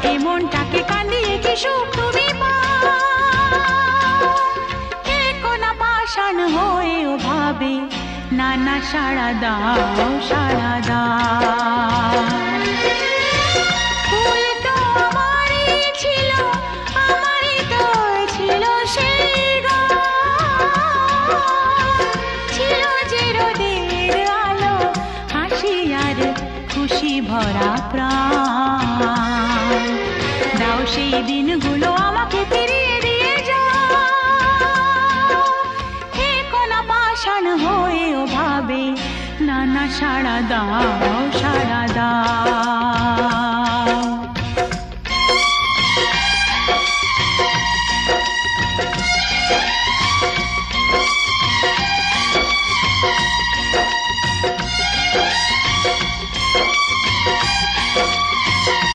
এ মনটাকে কান্দিয়ে কি সুখ তুমি পাও? এ কোনা পাষাণ হয়েও ভাবে, না না সাড়া দাও, সাড়া দাও। ফুল তো আমারই ছিল, আমারই তো ছিল সেই গান। ছিল যে রোদের আলো, হাসি আর খুশি ভরা প্রাণ। দাও সেই দিনগুলো আমাকে ফিরিয়ে দিয়ে যাও। হে কোনা পাষাণ হয়েও ভাবে, না না সাড়া দাও, সাড়া দাও।